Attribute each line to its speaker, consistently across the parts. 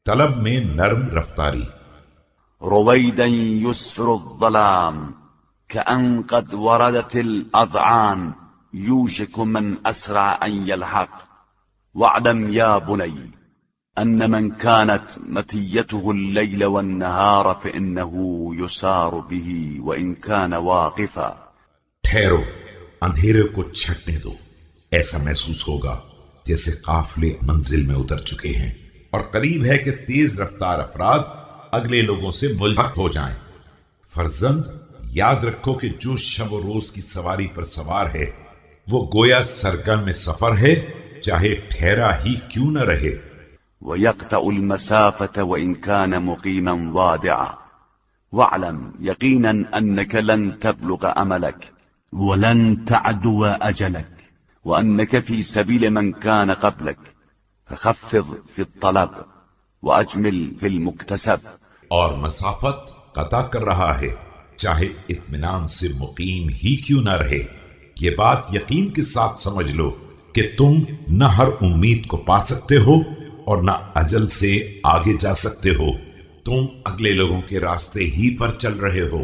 Speaker 1: طلب میں نرم رفتاری.
Speaker 2: رويدا يسفر الظلام كأن قد وردت الأذعان يوشك من أسرع أن يلحق واعلم يا بني أن من كانت متيته الليل والنهار فإنه يسار به وإن كان واقفا.
Speaker 1: ٹھہرو، اندھیرے کو چھٹنے دو. ایسا محسوس ہوگا جیسے قافلے منزل میں اتر چکے ہیں اور قریب ہے کہ تیز رفتار افراد اگلے لوگوں سے ملحق ہو جائیں. فرزند، یاد رکھو کہ جو شب و روز کی سواری پر سوار ہے وہ گویا سرگرم سفر ہے، چاہے ٹھہرا ہی کیوں نہ رہے.
Speaker 2: ويقطع المسافة وإن كان مقيما وادعا واعلم يقينا أنك لن تبلغ أملك ولن تعدو أجلك وأنك في سبيل من كان قبلك فخفض في الطلب وأجمل في المكتسب.
Speaker 1: اور مسافت قطع کر رہا ہے چاہے اطمینان سے مقیم ہی کیوں نہ رہے. یہ بات یقین کے ساتھ سمجھ لو کہ تم نہ ہر امید کو پا سکتے ہو اور نہ اجل سے آگے جا سکتے ہو. تم اگلے لوگوں کے راستے ہی پر چل رہے ہو،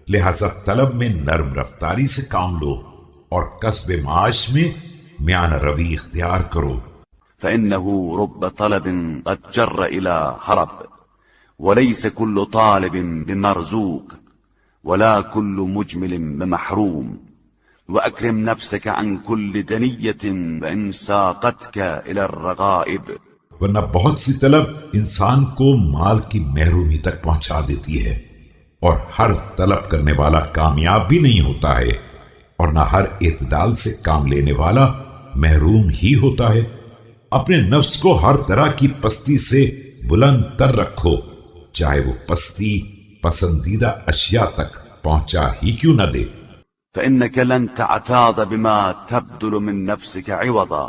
Speaker 1: لہذا طلب میں نرم رفتاری سے کام لو اور کسب معاش میں میانہ روی اختیار کرو.
Speaker 2: فإنه رب طلب قد جر إلى هرب وليس كل طالب بمرزوق ولا كل مجمل بمحروم. وأكرم نفسك عن كل دنية فإن ساقتك إلى الرغائب.
Speaker 1: ورنہ بہت سی طلب انسان کو مال کی محرومی تک پہنچا دیتی ہے، اور ہر طلب کرنے والا کامیاب بھی نہیں ہوتا ہے، اور نہ ہر اعتدال سے کام لینے والا محروم ہی ہوتا ہے. اپنے نفس کو ہر طرح کی پستی سے بلند تر رکھو، چاہے وہ پستی پسندیدہ اشیاء تک پہنچا ہی کیوں نہ دے.
Speaker 2: فإنك لن تعتاض بما تبذل من نفسك عوضا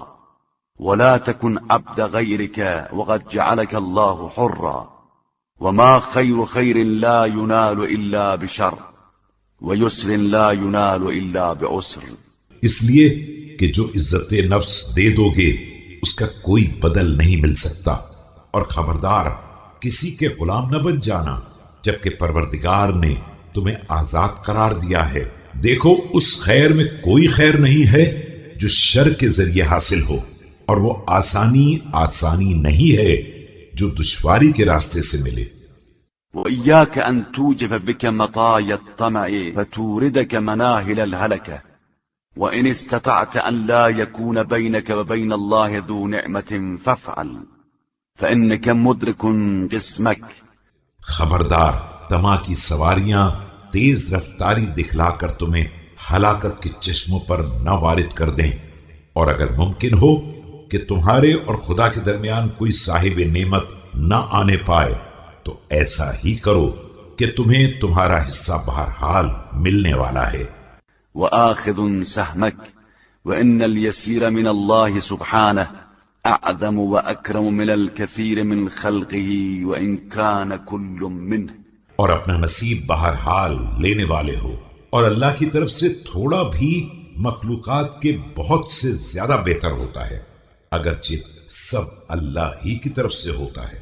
Speaker 2: ولا تكن عبد غيرك وقد جعلك الله حرا. وما خير خير لا ينال إلا بشر ويسر لا ينال إلا بعسر.
Speaker 1: اس لیے کہ جو عزت نفس دے دو گے اس کا کوئی بدل نہیں مل سکتا. اور خبردار، کسی کے غلام نہ بن جانا جبکہ پروردگار نے تمہیں آزاد قرار دیا ہے. دیکھو، اس خیر میں کوئی خیر نہیں ہے جو شر کے ذریعے حاصل ہو، اور وہ آسانی نہیں ہے جو دشواری کے راستے سے ملے.
Speaker 2: وإياك أن توجب بك مطايا الطمع فتوردك مناهل الهلكة. وإن استطعت أن لا يكون بينك وبين الله ذو نعمة فافعل فإنك مدرك قسمك.
Speaker 1: خبردار، طمع کی سواریاں تیز رفتاری دکھلا کر تمہیں ہلاکت کے چشموں پر نہ وارد کر دیں، اور اگر ممکن ہو کہ تمہارے اور خدا کے درمیان کوئی صاحب نعمت نہ آنے پائے تو ایسا ہی کرو کہ تمہیں تمہارا حصہ بہرحال ملنے والا ہے.
Speaker 2: وآخذ سهمك وإن اليسير من الله سبحانه أعظم وأكرم من الكثير من خلقه وإن كان كل منه.
Speaker 1: اور اپنا نصیب بہرحال لینے والے ہو، اور اللہ کی طرف سے تھوڑا بھی مخلوقات کے بہت سے زیادہ بہتر ہوتا ہے، اگرچہ سب اللہ ہی کی طرف سے ہوتا ہے.